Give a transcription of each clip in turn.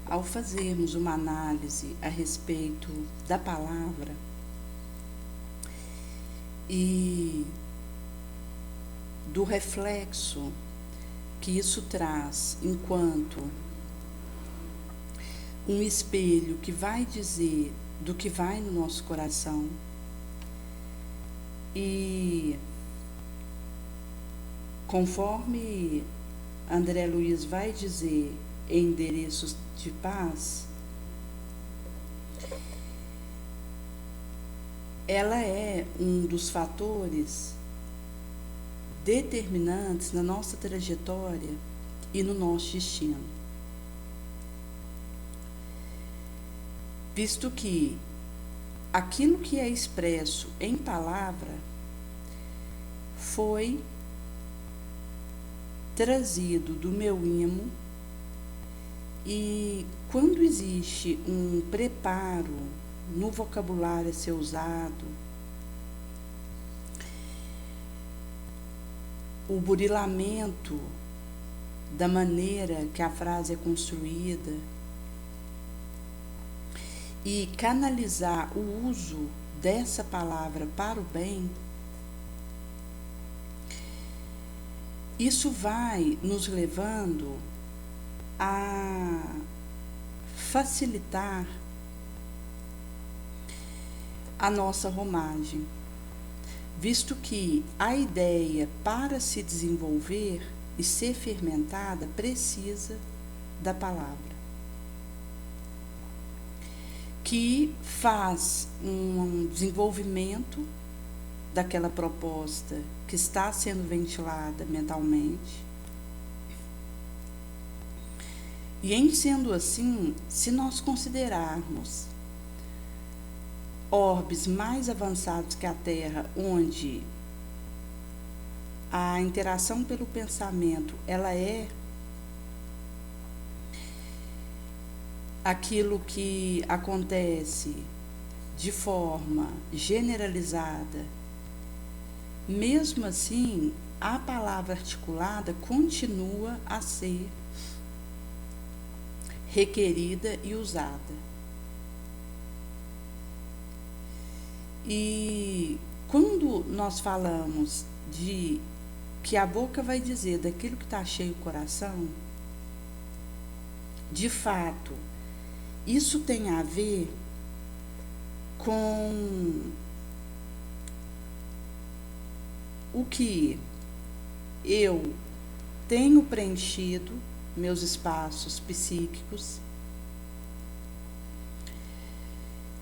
ao fazermos uma análise a respeito da palavra e do reflexo que isso traz enquanto um espelho que vai dizer do que vai no nosso coração, e conforme André Luiz vai dizer em Endereços de Paz, ela é um dos fatores determinantes na nossa trajetória e no nosso destino. Visto que aquilo que é expresso em palavra foi trazido do meu imo, e quando existe um preparo no vocabulário a ser usado, o burilamento da maneira que a frase é construída e canalizar o uso dessa palavra para o bem, isso vai nos levando a facilitar a nossa romagem, visto que a ideia, para se desenvolver e ser fermentada, precisa da palavra, que faz um desenvolvimento daquela proposta que está sendo ventilada mentalmente. E em sendo assim, se nós considerarmos orbes mais avançados que a Terra, onde a interação pelo pensamento, ela é aquilo que acontece de forma generalizada, mesmo assim, a palavra articulada continua a ser requerida e usada. E quando nós falamos de que a boca vai dizer daquilo que está cheio o coração, de fato, isso tem a ver com o que eu tenho preenchido meus espaços psíquicos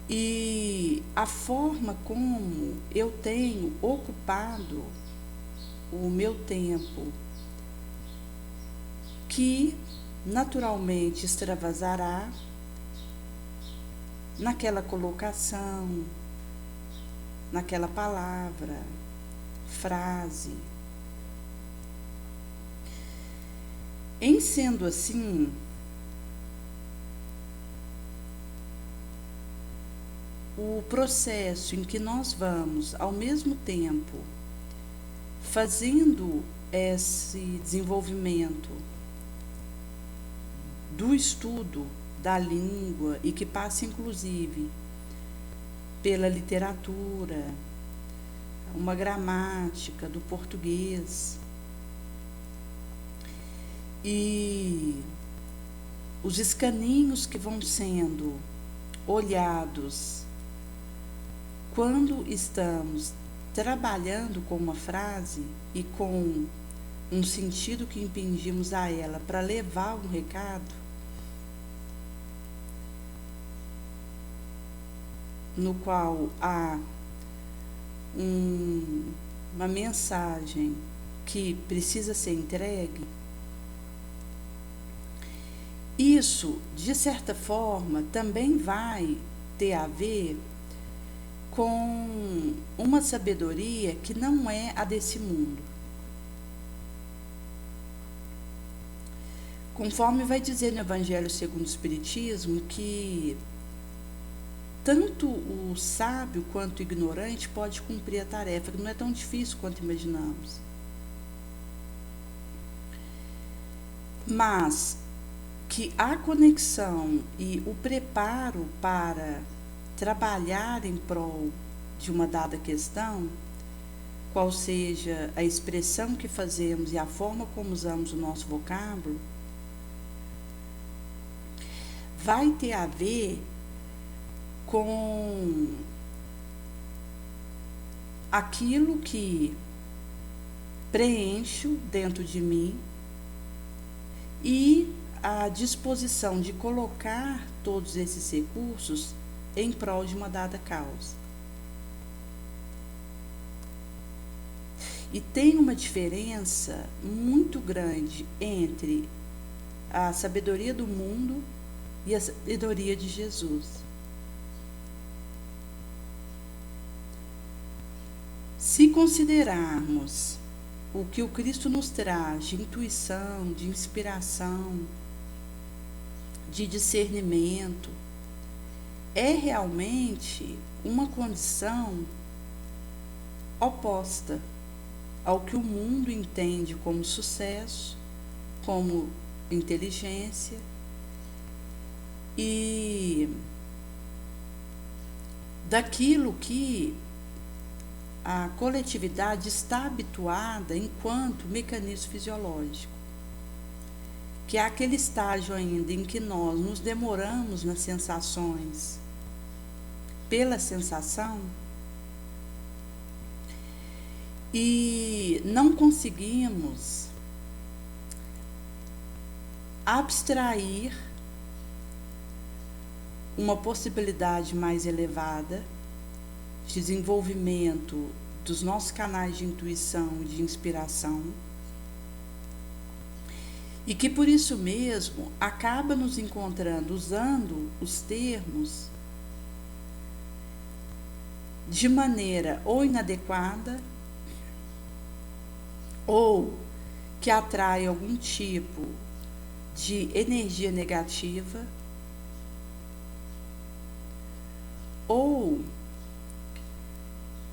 e a forma como eu tenho ocupado o meu tempo, que naturalmente extravasará naquela colocação, naquela palavra, frase. Em sendo assim, o processo em que nós vamos, ao mesmo tempo, fazendo esse desenvolvimento do estudo da língua e que passa, inclusive, pela literatura, uma gramática do português, e os escaninhos que vão sendo olhados quando estamos trabalhando com uma frase e com um sentido que impingimos a ela para levar um recado, no qual há uma mensagem que precisa ser entregue, isso, de certa forma, também vai ter a ver com uma sabedoria que não é a desse mundo. Conforme vai dizer no Evangelho segundo o Espiritismo, que tanto o sábio quanto o ignorante pode cumprir a tarefa, que não é tão difícil quanto imaginamos. Mas que a conexão e o preparo para trabalhar em prol de uma dada questão, qual seja a expressão que fazemos e a forma como usamos o nosso vocábulo, vai ter a ver com aquilo que preencho dentro de mim e a disposição de colocar todos esses recursos em prol de uma dada causa. E tem uma diferença muito grande entre a sabedoria do mundo e a sabedoria de Jesus. Se considerarmos o que o Cristo nos traz de intuição, de inspiração, de discernimento, é realmente uma condição oposta ao que o mundo entende como sucesso, como inteligência e daquilo que a coletividade está habituada enquanto mecanismo fisiológico, que é aquele estágio ainda em que nós nos demoramos nas sensações pela sensação e não conseguimos abstrair uma possibilidade mais elevada de desenvolvimento dos nossos canais de intuição e de inspiração, e que por isso mesmo acaba nos encontrando usando os termos de maneira ou inadequada ou que atrai algum tipo de energia negativa ou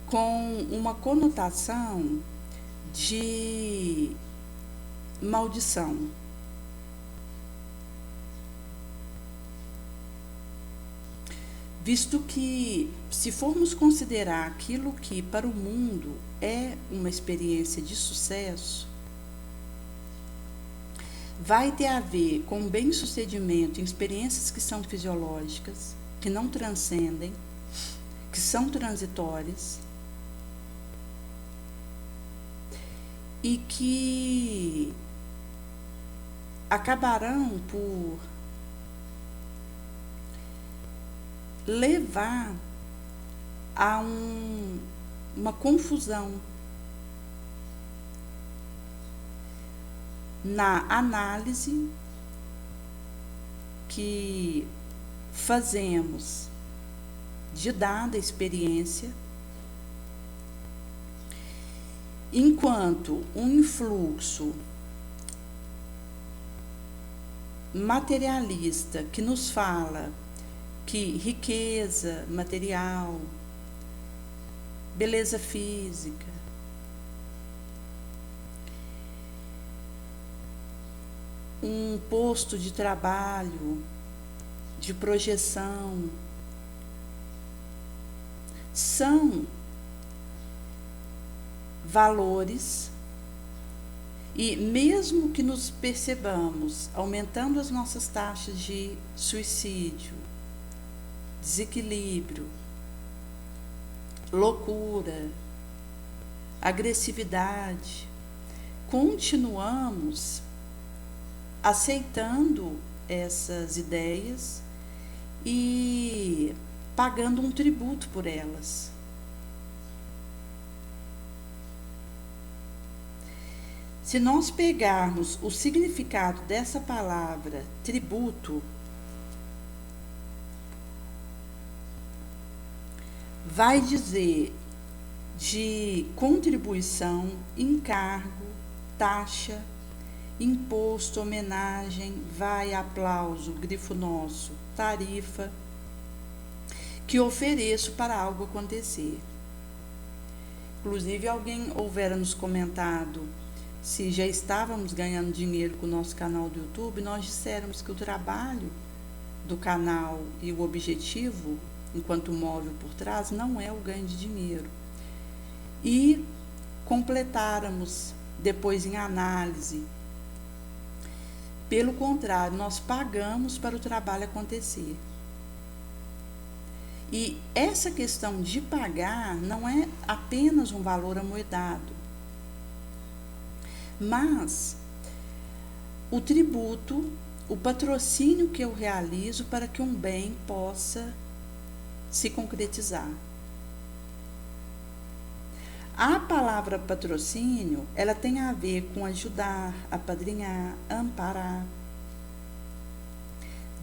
com uma conotação de maldição. Visto que, se formos considerar aquilo que para o mundo é uma experiência de sucesso, vai ter a ver com bem-sucedimento em experiências que são fisiológicas, que não transcendem, que são transitórias e que acabarão por levar a uma confusão na análise que fazemos de dada experiência, enquanto um influxo materialista que nos fala que riqueza material, beleza física, um posto de trabalho, de projeção, são valores, e mesmo que nos percebamos aumentando as nossas taxas de suicídio, desequilíbrio, loucura, agressividade, continuamos aceitando essas ideias e pagando um tributo por elas. Se nós pegarmos o significado dessa palavra tributo, vai dizer de contribuição, encargo, taxa, imposto, homenagem, vai, aplauso, grifo nosso, tarifa, que ofereço para algo acontecer. Inclusive, alguém houvera nos comentado se já estávamos ganhando dinheiro com o nosso canal do YouTube, nós disséramos que o trabalho do canal e o objetivo, enquanto móvel por trás, não é o ganho de dinheiro. E completáramos depois em análise. Pelo contrário, nós pagamos para o trabalho acontecer. E essa questão de pagar não é apenas um valor amoedado, mas o tributo, o patrocínio que eu realizo para que um bem possa se concretizar. A palavra patrocínio, ela tem a ver com ajudar, apadrinhar, amparar,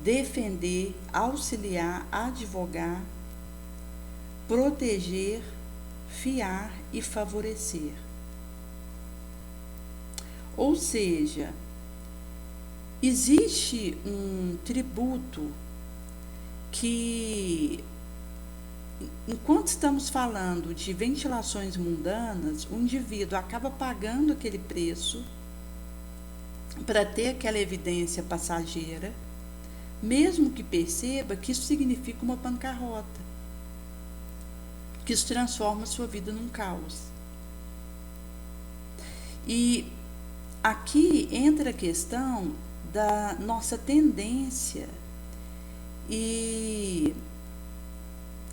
defender, auxiliar, advogar, proteger, fiar e favorecer. Ou seja, existe um tributo que, enquanto estamos falando de ventilações mundanas, o indivíduo acaba pagando aquele preço para ter aquela evidência passageira, mesmo que perceba que isso significa uma bancarrota, que isso transforma a sua vida num caos. E aqui entra a questão da nossa tendência e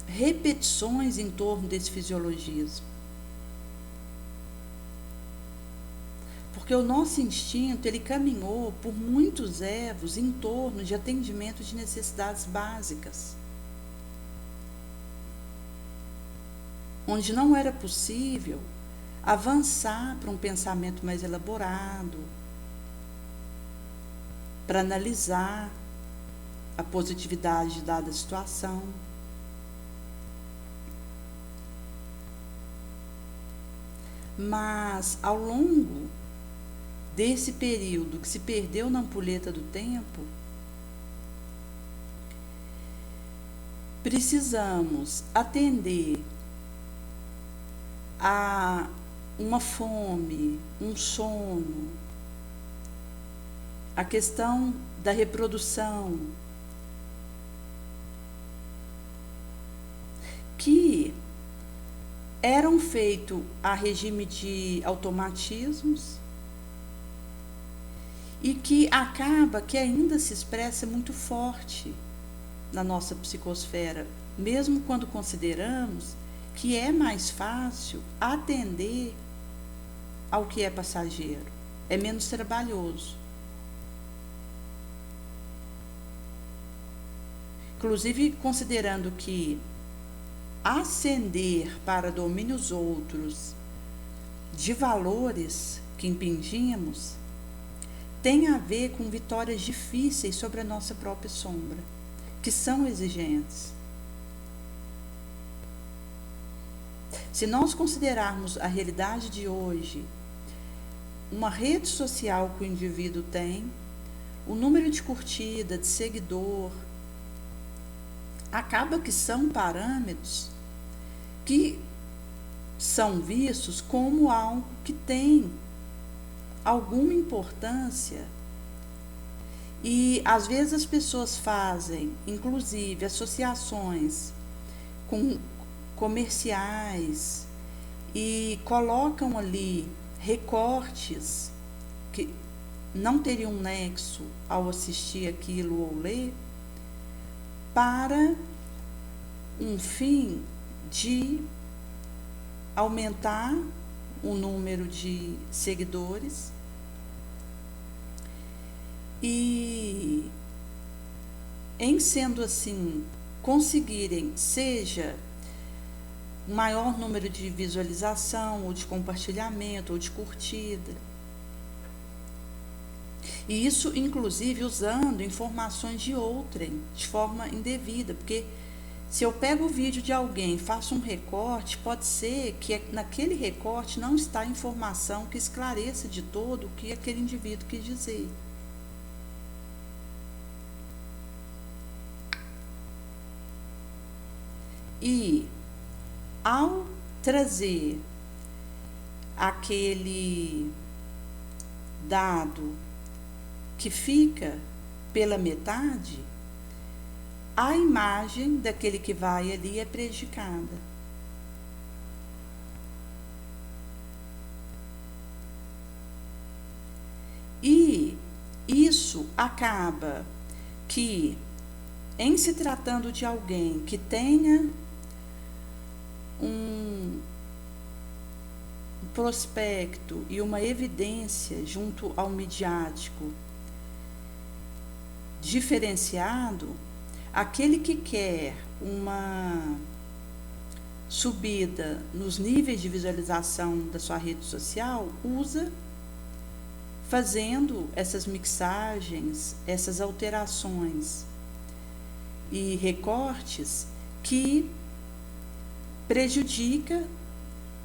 repetições em torno desse fisiologismo. Porque o nosso instinto, ele caminhou por muitos evos em torno de atendimento de necessidades básicas, onde não era possível avançar para um pensamento mais elaborado, para analisar a positividade de dada situação. Mas, ao longo desse período que se perdeu na ampulheta do tempo, precisamos atender a uma fome, um sono, a questão da reprodução, que eram feitos a regime de automatismos e que acaba que ainda se expressa muito forte na nossa psicosfera, mesmo quando consideramos que é mais fácil atender ao que é passageiro, é menos trabalhoso. Inclusive, considerando que ascender para domínios outros de valores que impingimos tem a ver com vitórias difíceis sobre a nossa própria sombra, que são exigentes. Se nós considerarmos a realidade de hoje, uma rede social que o indivíduo tem, o número de curtida, de seguidor, acaba que são parâmetros que são vistos como algo que tem alguma importância. E às vezes as pessoas fazem, inclusive, associações com comerciais e colocam ali recortes que não teriam nexo ao assistir aquilo ou ler, para um fim de aumentar o número de seguidores e, em sendo assim, conseguirem, seja um maior número de visualização, ou de compartilhamento, ou de curtida. E isso, inclusive, usando informações de outrem, de forma indevida, porque se eu pego o vídeo de alguém e faço um recorte, pode ser que naquele recorte não está a informação que esclareça de todo o que aquele indivíduo quis dizer. E, ao trazer aquele dado que fica pela metade, a imagem daquele que vai ali é prejudicada. E isso acaba que, em se tratando de alguém que tenha um prospecto e uma evidência junto ao midiático diferenciado, aquele que quer uma subida nos níveis de visualização da sua rede social usa fazendo essas mixagens, essas alterações e recortes que prejudica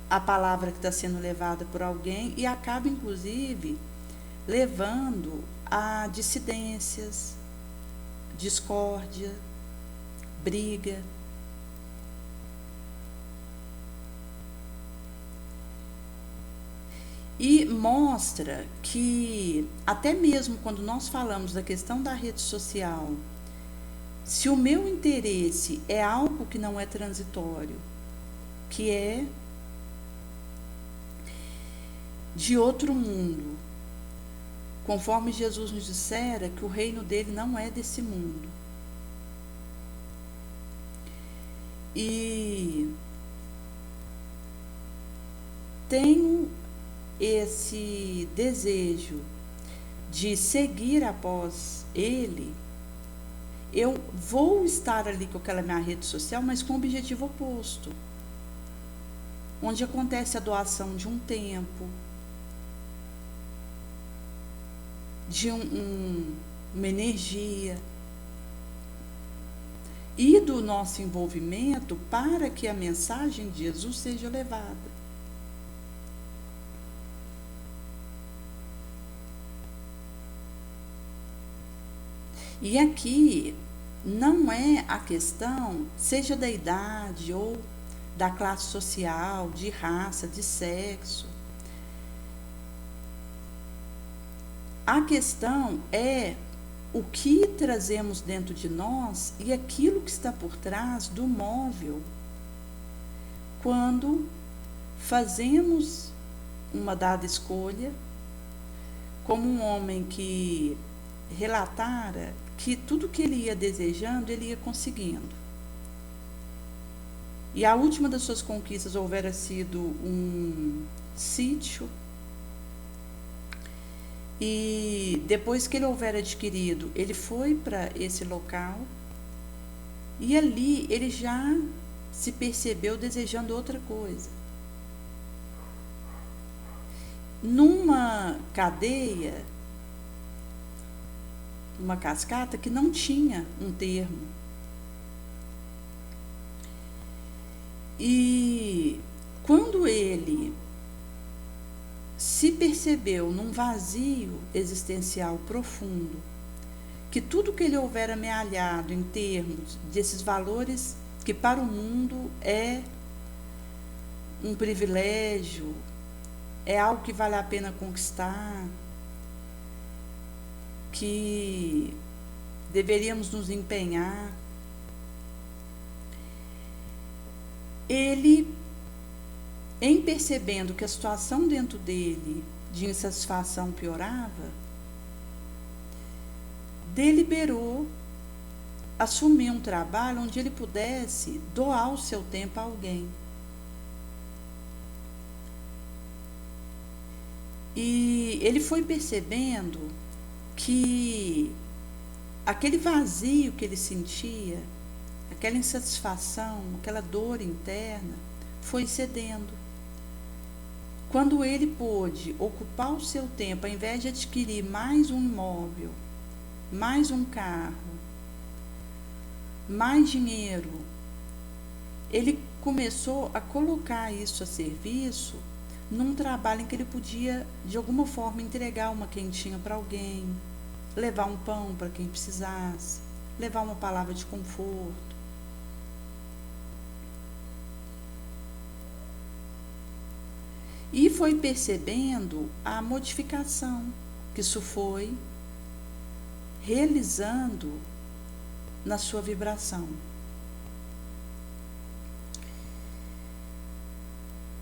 a palavra que está sendo levada por alguém e acaba, inclusive, levando a dissidências, discórdia, briga. E mostra que, até mesmo quando nós falamos da questão da rede social, se o meu interesse é algo que não é transitório, que é de outro mundo, conforme Jesus nos dissera que o reino dele não é desse mundo. E tenho esse desejo de seguir após ele, eu vou estar ali com aquela minha rede social, mas com o objetivo oposto, onde acontece a doação de um tempo, de uma energia e do nosso envolvimento para que a mensagem de Jesus seja levada. E aqui não é a questão, seja da idade ou da classe social, de raça, de sexo. A questão é o que trazemos dentro de nós e aquilo que está por trás do móvel quando fazemos uma dada escolha, como um homem que relatara que tudo que ele ia desejando, ele ia conseguindo. E a última das suas conquistas houvera sido um sítio. E depois que ele houvera adquirido, ele foi para esse local e ali ele já se percebeu desejando outra coisa. Numa cadeia, uma cascata que não tinha um termo. E quando ele se percebeu num vazio existencial profundo, que tudo que ele houvera amealhado em termos desses valores que para o mundo é um privilégio, é algo que vale a pena conquistar, que deveríamos nos empenhar, ele, em percebendo que a situação dentro dele de insatisfação piorava, deliberou assumir um trabalho onde ele pudesse doar o seu tempo a alguém. E ele foi percebendo que aquele vazio que ele sentia, aquela insatisfação, aquela dor interna, foi cedendo. Quando ele pôde ocupar o seu tempo, ao invés de adquirir mais um imóvel, mais um carro, mais dinheiro, ele começou a colocar isso a serviço num trabalho em que ele podia, de alguma forma, entregar uma quentinha para alguém, levar um pão para quem precisasse, levar uma palavra de conforto. E foi percebendo a modificação que isso foi realizando na sua vibração.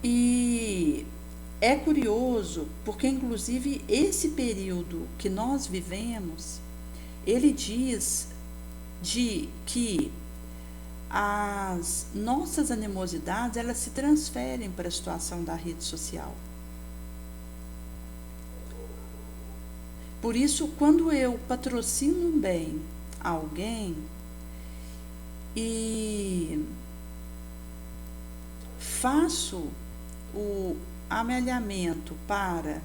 E é curioso, porque inclusive esse período que nós vivemos, ele diz de que as nossas animosidades, elas se transferem para a situação da rede social. Por isso, quando eu patrocino um bem a alguém e faço o amelhamento para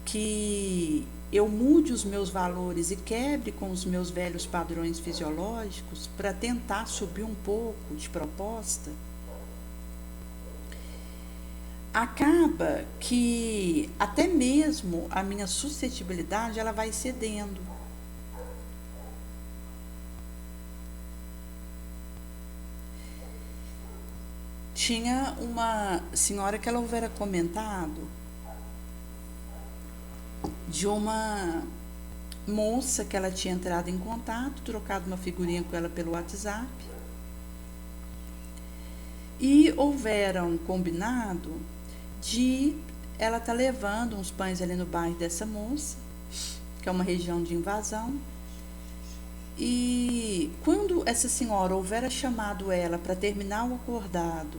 que eu mude os meus valores e quebre com os meus velhos padrões fisiológicos para tentar subir um pouco de proposta, acaba que até mesmo a minha suscetibilidade ela vai cedendo. Tinha uma senhora que ela houvera comentado de uma moça que ela tinha entrado em contato, trocado uma figurinha com ela pelo WhatsApp, e houveram combinado de ela estar levando uns pães ali no bairro dessa moça, que é uma região de invasão. E quando essa senhora houvera chamado ela para terminar o acordado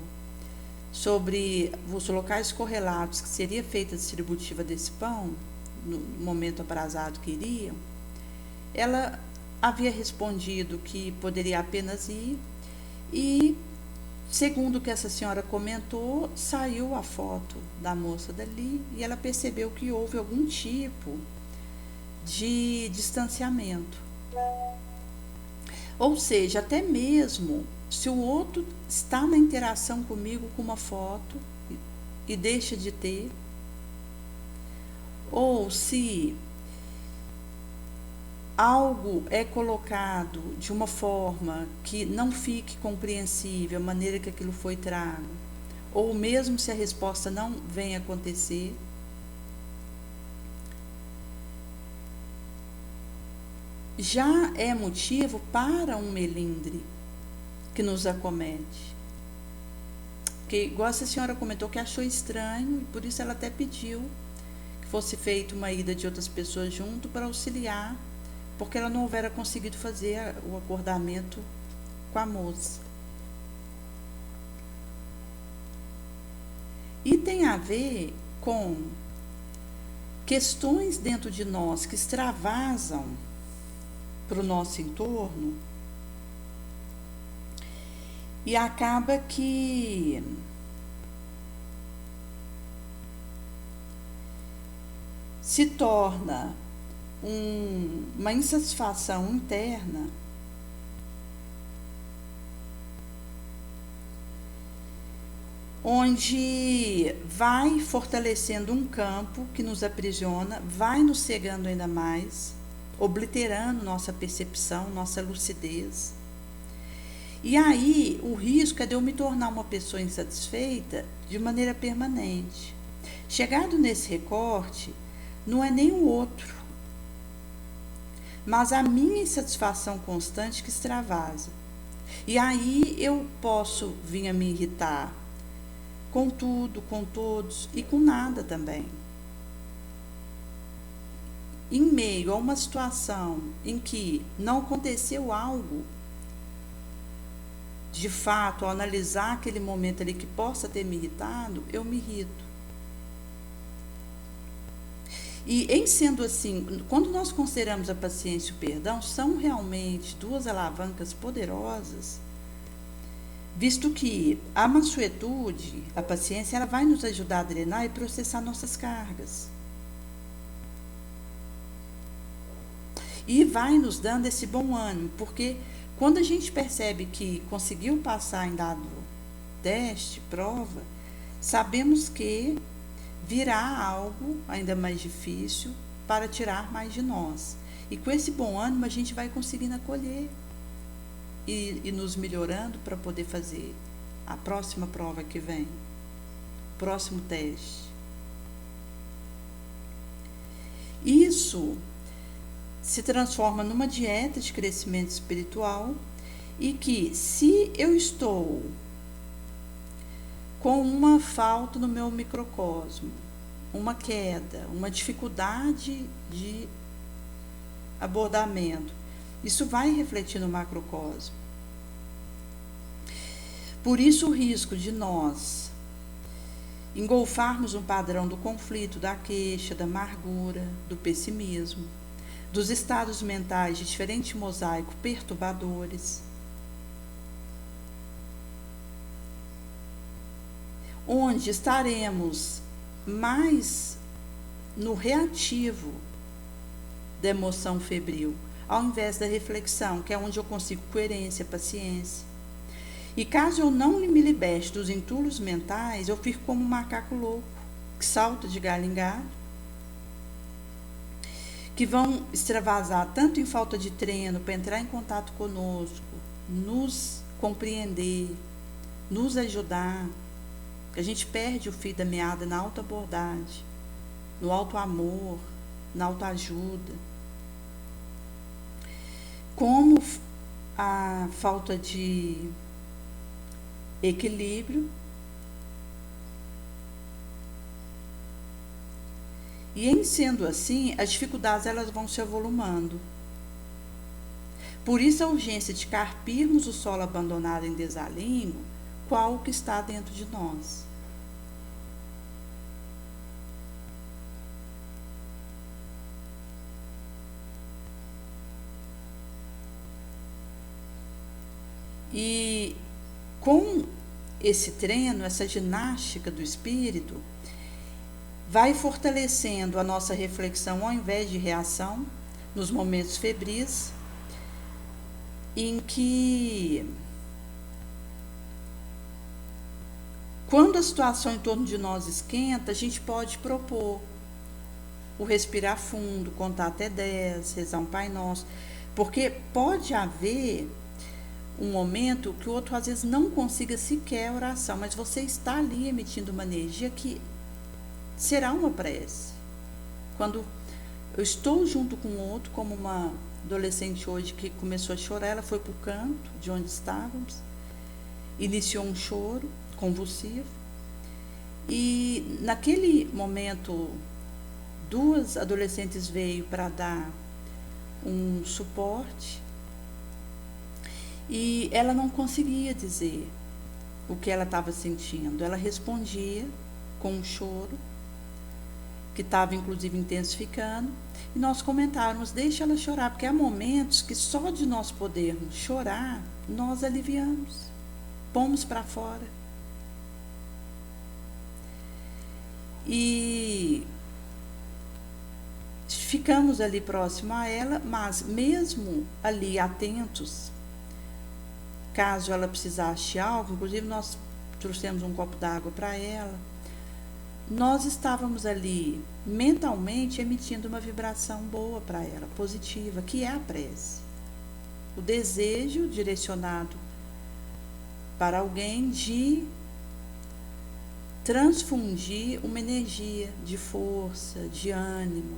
sobre os locais correlatos que seria feita a distributiva desse pão, no momento aprazado que iriam, ela havia respondido que poderia apenas ir e, segundo o que essa senhora comentou, saiu a foto da moça dali e ela percebeu que houve algum tipo de distanciamento. Ou seja, até mesmo se o outro está na interação comigo com uma foto e deixa de ter, ou se algo é colocado de uma forma que não fique compreensível a maneira que aquilo foi trago, ou mesmo se a resposta não vem acontecer, já é motivo para um melindre que nos acomete. Porque, igual essa senhora comentou que achou estranho, e por isso ela até pediu que fosse feita uma ida de outras pessoas junto para auxiliar, porque ela não houvera conseguido fazer o acordamento com a moça. E tem a ver com questões dentro de nós que extravasam para o nosso entorno, e acaba que se torna uma insatisfação interna onde vai fortalecendo um campo que nos aprisiona, vai nos cegando ainda mais, obliterando nossa percepção, nossa lucidez. E aí, o risco é de eu me tornar uma pessoa insatisfeita de maneira permanente. Chegado nesse recorte, não é nem o outro, mas a minha insatisfação constante que extravasa. E aí eu posso vir a me irritar com tudo, com todos e com nada também. Em meio a uma situação em que não aconteceu algo, de fato, ao analisar aquele momento ali que possa ter me irritado, eu me irrito. E em sendo assim, quando nós consideramos a paciência e o perdão, são realmente duas alavancas poderosas, visto que a mansuetude, a paciência, ela vai nos ajudar a drenar e processar nossas cargas. E vai nos dando esse bom ânimo, porque quando a gente percebe que conseguiu passar em dado teste, prova, sabemos que virá algo ainda mais difícil para tirar mais de nós. E com esse bom ânimo a gente vai conseguindo acolher e nos melhorando para poder fazer a próxima prova que vem, o próximo teste. Isso se transforma numa dieta de crescimento espiritual e que, se eu estou com uma falta no meu microcosmo, uma queda, uma dificuldade de abordamento, isso vai refletir no macrocosmo. Por isso o risco de nós engolfarmos um padrão do conflito, da queixa, da amargura, do pessimismo, dos estados mentais de diferente mosaico perturbadores, onde estaremos mais no reativo da emoção febril, ao invés da reflexão, que é onde eu consigo coerência, paciência. E caso eu não me liberte dos entulhos mentais, eu fico como um macaco louco, que salta de galho em galho, que vão extravasar tanto em falta de treino para entrar em contato conosco, nos compreender, nos ajudar, que a gente perde o fio da meada na autoabordagem, no autoamor, na autoajuda. Como a falta de equilíbrio e, em sendo assim, as dificuldades elas vão se avolumando. Por isso a urgência de carpirmos o solo abandonado em desalinho, qual que está dentro de nós. E com esse treino, essa ginástica do espírito, vai fortalecendo a nossa reflexão ao invés de reação, nos momentos febris, em que, quando a situação em torno de nós esquenta, a gente pode propor o respirar fundo, contar até 10, rezar um Pai Nosso, porque pode haver um momento que o outro às vezes não consiga sequer a oração, mas você está ali emitindo uma energia que será uma prece. Quando eu estou junto com o outro, como uma adolescente hoje que começou a chorar, ela foi para o canto de onde estávamos, iniciou um choro convulsivo, e naquele momento 2 adolescentes veio para dar um suporte, e ela não conseguia dizer o que ela estava sentindo. Ela respondia com um choro, que estava inclusive intensificando, e nós comentávamos, deixa ela chorar, porque há momentos que só de nós podermos chorar, nós aliviamos, pomos para fora. E ficamos ali próximo a ela, mas mesmo ali atentos, caso ela precisasse de algo, inclusive nós trouxemos um copo d'água para ela, nós estávamos ali mentalmente emitindo uma vibração boa para ela, positiva, que é a prece. O desejo direcionado para alguém de transfundir uma energia de força, de ânimo,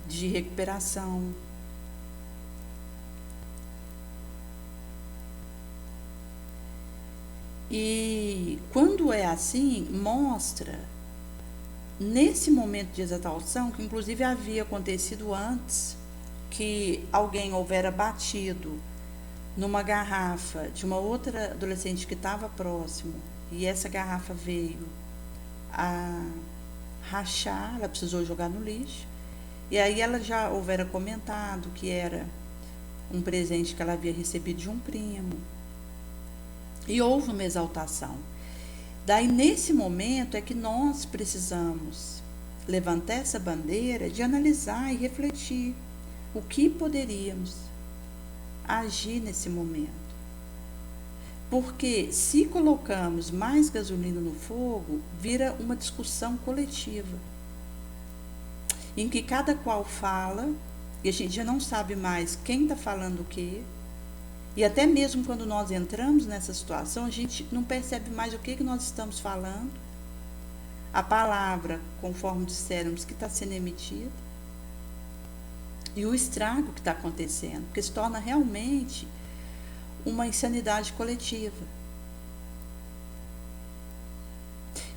de recuperação. E quando é assim, mostra, nesse momento de exaltação, que inclusive havia acontecido antes, que alguém houvera batido numa garrafa de uma outra adolescente que estava próximo, e essa garrafa veio a rachar, ela precisou jogar no lixo, e aí ela já houvera comentado que era um presente que ela havia recebido de um primo, e houve uma exaltação. Daí, nesse momento, é que nós precisamos levantar essa bandeira de analisar e refletir o que poderíamos agir nesse momento. Porque se colocamos mais gasolina no fogo, vira uma discussão coletiva, em que cada qual fala, e a gente já não sabe mais quem está falando o quê. E até mesmo quando nós entramos nessa situação, a gente não percebe mais o que nós estamos falando. a palavra, conforme dissemos, que está sendo emitida, e o estrago que está acontecendo, porque se torna realmente uma insanidade coletiva.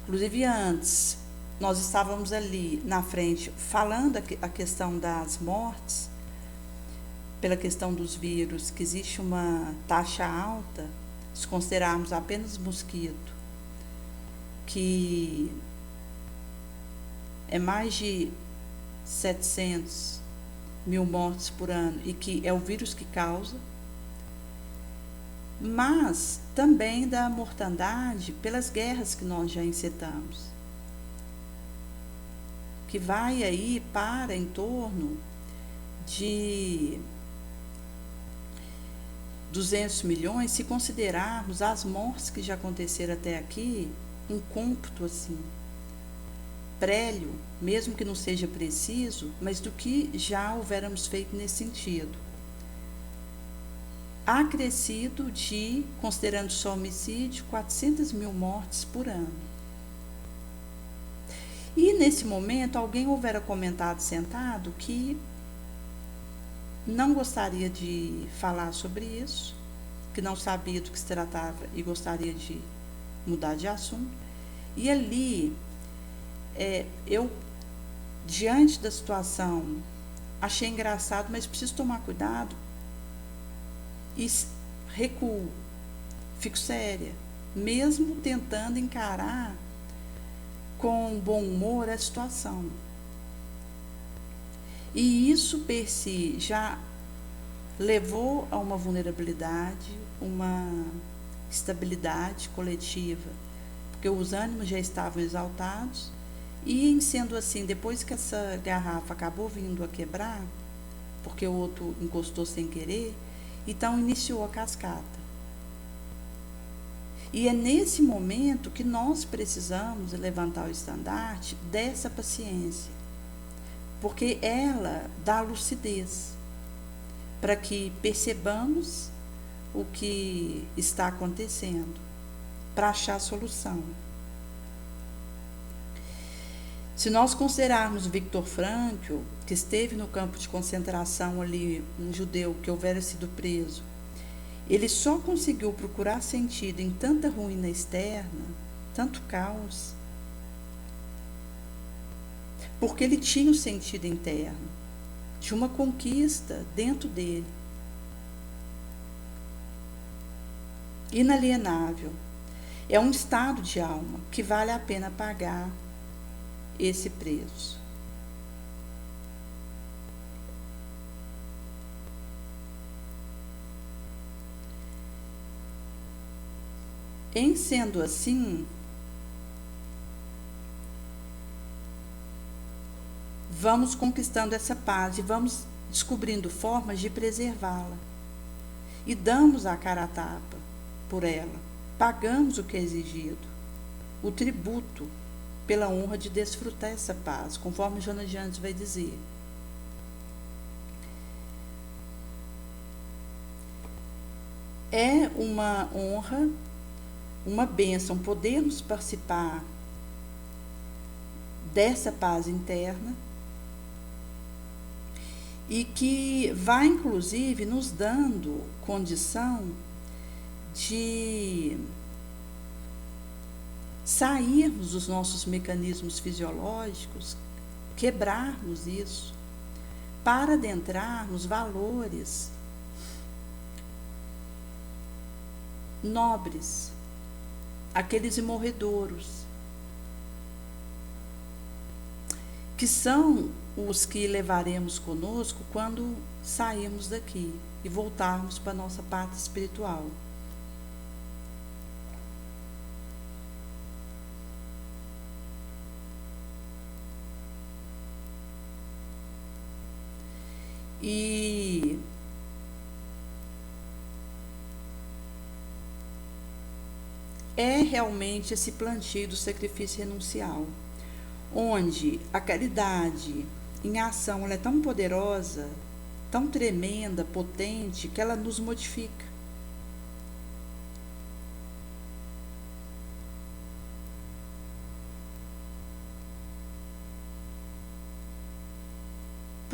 Inclusive, antes, nós estávamos ali na frente falando a questão das mortes, pela questão dos vírus, que existe uma taxa alta, se considerarmos apenas mosquito, que é mais de 700 mil mortes por ano e que é o vírus que causa, mas também da mortandade pelas guerras que nós já encetamos, que vai aí para em torno de 200 milhões, se considerarmos as mortes que já aconteceram até aqui, um cômputo assim, prévio, mesmo que não seja preciso, mas do que já houvéramos feito nesse sentido. Acrescido de, considerando só homicídio, 400 mil mortes por ano. E nesse momento, alguém houvera comentado sentado que não gostaria de falar sobre isso, que não sabia do que se tratava e gostaria de mudar de assunto. E ali, eu, diante da situação, achei engraçado, mas preciso tomar cuidado e recuo, fico séria, mesmo tentando encarar com bom humor a situação. E isso, per si, já levou a uma vulnerabilidade, uma estabilidade coletiva, porque os ânimos já estavam exaltados, e em sendo assim, depois que essa garrafa acabou vindo a quebrar, porque o outro encostou sem querer, então iniciou a cascata. E é nesse momento que nós precisamos levantar o estandarte dessa paciência, porque ela dá lucidez para que percebamos o que está acontecendo, para achar a solução. Se nós considerarmos Viktor Frankl, que esteve no campo de concentração ali, um judeu que houvera sido preso, ele só conseguiu procurar sentido em tanta ruína externa, tanto caos, porque ele tinha o sentido interno de uma conquista dentro dele, inalienável. É um estado de alma que vale a pena pagar esse preço. Em sendo assim, vamos conquistando essa paz e vamos descobrindo formas de preservá-la. E damos a cara a tapa por ela, pagamos o que é exigido, o tributo pela honra de desfrutar essa paz, conforme Joana de Anjos vai dizer. É uma honra, uma bênção podermos participar dessa paz interna e que vai, inclusive, nos dando condição de sairmos dos nossos mecanismos fisiológicos, quebrarmos isso, para adentrarmos valores nobres, aqueles imorredouros, que são os que levaremos conosco quando sairmos daqui e voltarmos para a nossa pátria espiritual. E é realmente esse plantio do sacrifício renuncial, onde a caridade em ação ela é tão poderosa, tão tremenda, potente, que ela nos modifica.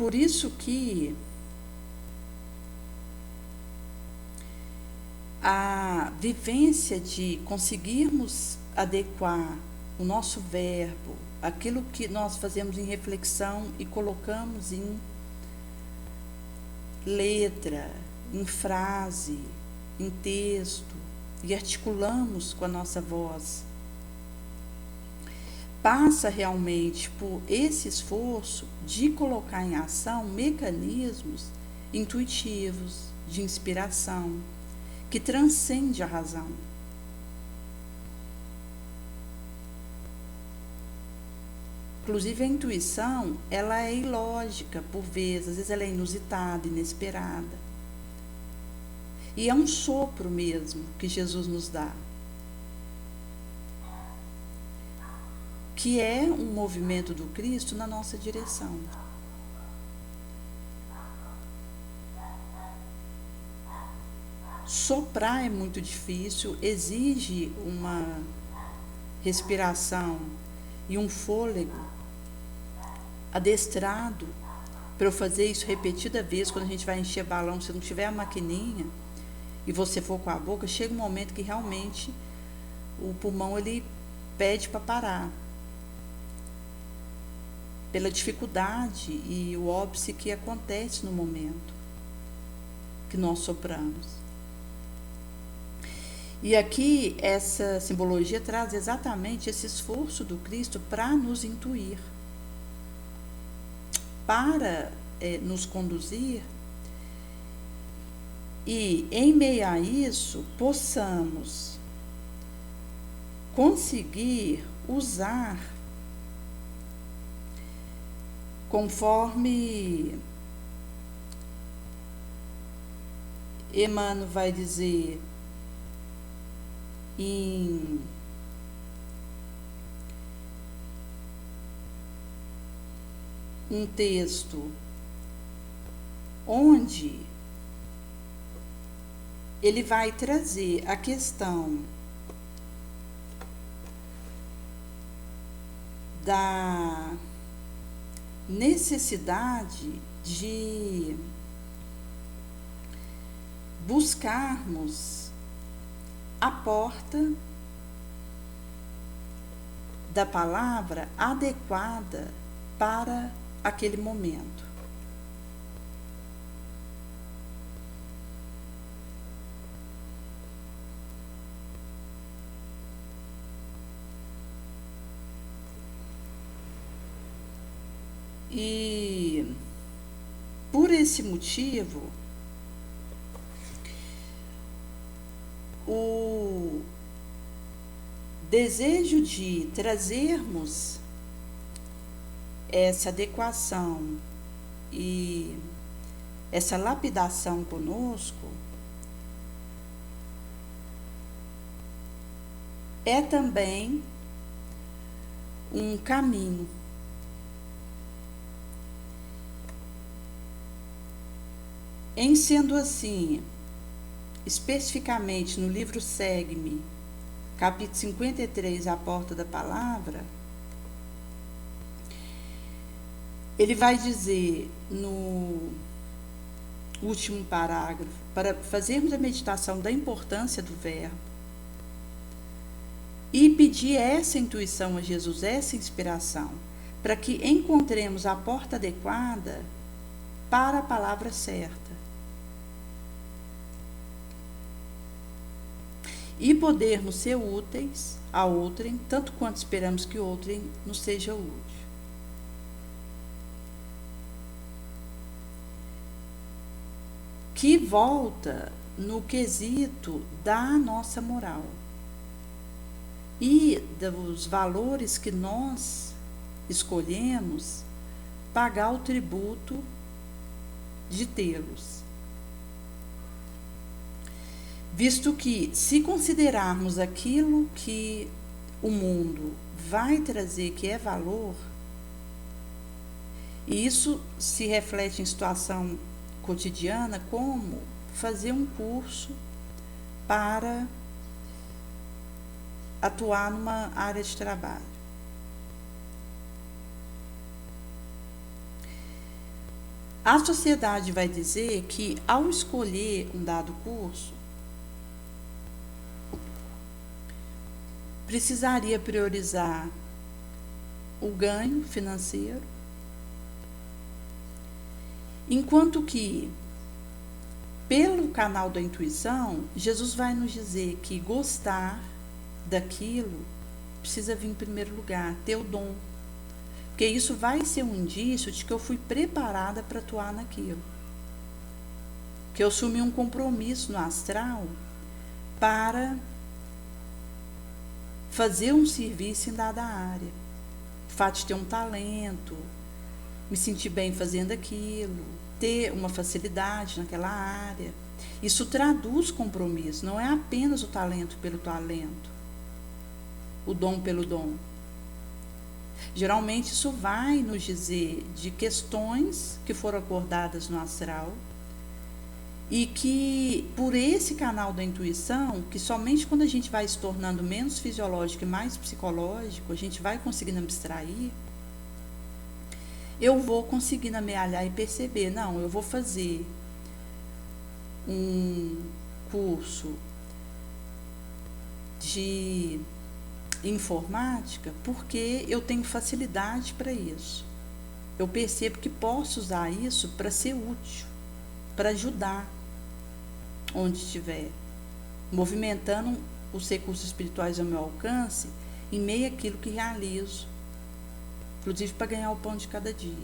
por isso que a vivência de conseguirmos adequar o nosso verbo, aquilo que nós fazemos em reflexão e colocamos em letra, em frase, em texto, e articulamos com a nossa voz, passa realmente por esse esforço de colocar em ação mecanismos intuitivos, de inspiração, que transcende a razão. Inclusive a intuição, ela é ilógica por vezes, às vezes ela é inusitada, inesperada. E é um sopro mesmo que Jesus nos dá, que é um movimento do Cristo na nossa direção. Soprar é muito difícil, exige uma respiração e um fôlego adestrado para eu fazer isso repetida vez. Quando a gente vai encher balão, se não tiver a maquininha e você for com a boca, chega um momento que realmente o pulmão ele pede para parar, pela dificuldade e o óbice que acontece no momento que nós sopramos. E aqui essa simbologia traz exatamente esse esforço do Cristo para nos intuir, para nos conduzir e, em meio a isso, possamos conseguir usar, conforme Emmanuel vai dizer em um texto onde ele vai trazer a questão da necessidade de buscarmos a porta da palavra adequada para aquele momento. E por esse motivo, o desejo de trazermos essa adequação e essa lapidação conosco é também um caminho. Em sendo assim, especificamente no livro Segue-me, capítulo 53, A Porta da Palavra, ele vai dizer no último parágrafo, para fazermos a meditação da importância do verbo e pedir essa intuição a Jesus, essa inspiração, para que encontremos a porta adequada para a palavra certa. E podermos ser úteis a outrem, tanto quanto esperamos que outrem nos seja útil. Que volta no quesito da nossa moral e dos valores que nós escolhemos pagar o tributo de tê-los. Visto que, se considerarmos aquilo que o mundo vai trazer que é valor, e isso se reflete em situação cotidiana, como fazer um curso para atuar numa área de trabalho. A sociedade vai dizer que, ao escolher um dado curso, precisaria priorizar o ganho financeiro, enquanto que, pelo canal da intuição, Jesus vai nos dizer que gostar daquilo precisa vir em primeiro lugar, ter o dom. Porque isso vai ser um indício de que eu fui preparada para atuar naquilo. Que eu assumi um compromisso no astral para fazer um serviço em dada área. O fato de ter um talento, me sentir bem fazendo aquilo, ter uma facilidade naquela área. Isso traduz compromisso, não é apenas o talento pelo talento, o dom pelo dom. Geralmente isso vai nos dizer de questões que foram acordadas no astral e que, por esse canal da intuição, que somente quando a gente vai se tornando menos fisiológico e mais psicológico, a gente vai conseguindo abstrair, eu vou conseguindo amealhar e perceber, não, eu vou fazer um curso de informática porque eu tenho facilidade para isso. Eu percebo que posso usar isso para ser útil, para ajudar onde estiver, movimentando os recursos espirituais ao meu alcance em meio àquilo que realizo, inclusive para ganhar o pão de cada dia.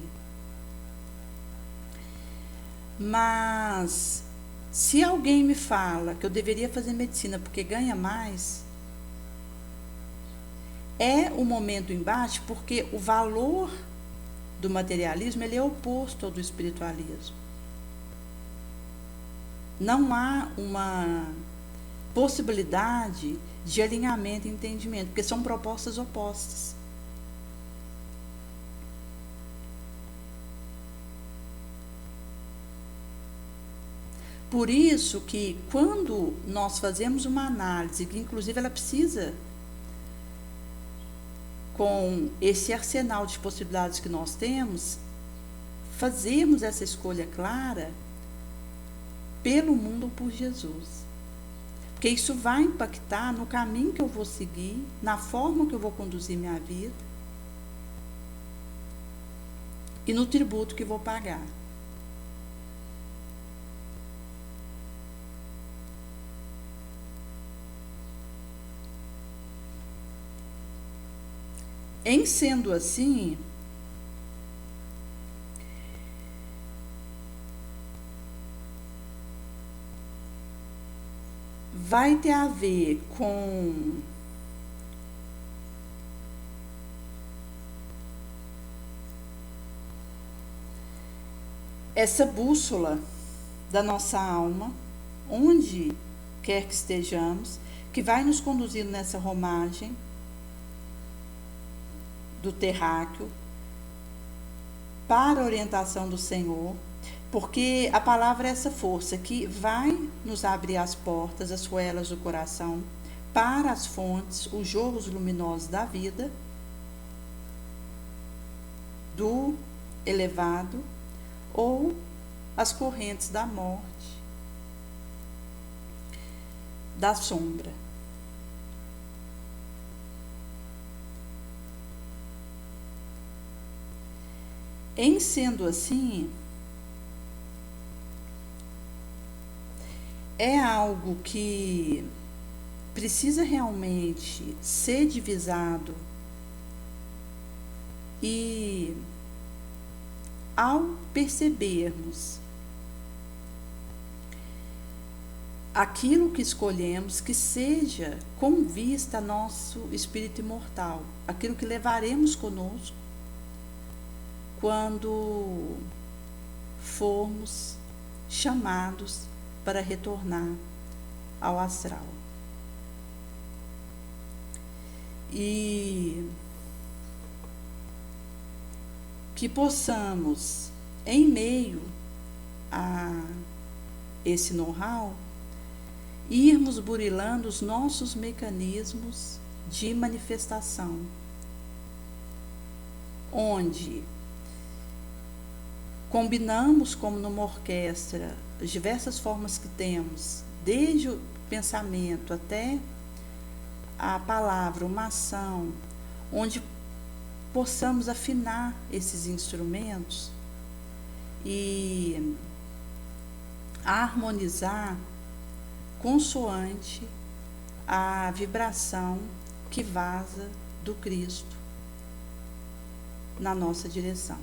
Mas se alguém me fala que eu deveria fazer medicina porque ganha mais, é o momento do embate, porque o valor do materialismo ele é oposto ao do espiritualismo. Não há uma possibilidade de alinhamento e entendimento, porque são propostas opostas. Por isso que quando nós fazemos uma análise, que inclusive ela precisa, com esse arsenal de possibilidades que nós temos, fazermos essa escolha clara pelo mundo ou por Jesus. Porque isso vai impactar no caminho que eu vou seguir, na forma que eu vou conduzir minha vida e no tributo que vou pagar. Em sendo assim, vai ter a ver com essa bússola da nossa alma, onde quer que estejamos, que vai nos conduzindo nessa romagem do terráqueo para a orientação do Senhor, porque a palavra é essa força que vai nos abrir as portas, as ruelas do coração, para as fontes, os jorros luminosos da vida, do elevado, ou as correntes da morte, da sombra. Em sendo assim, é algo que precisa realmente ser divisado e, ao percebermos aquilo que escolhemos, que seja com vista a nosso espírito imortal, aquilo que levaremos conosco quando formos chamados para retornar ao astral. E que possamos, em meio a esse know-how, irmos burilando os nossos mecanismos de manifestação, onde combinamos, como numa orquestra, as diversas formas que temos, desde o pensamento até a palavra, uma ação, onde possamos afinar esses instrumentos e harmonizar consoante a vibração que vaza do Cristo na nossa direção.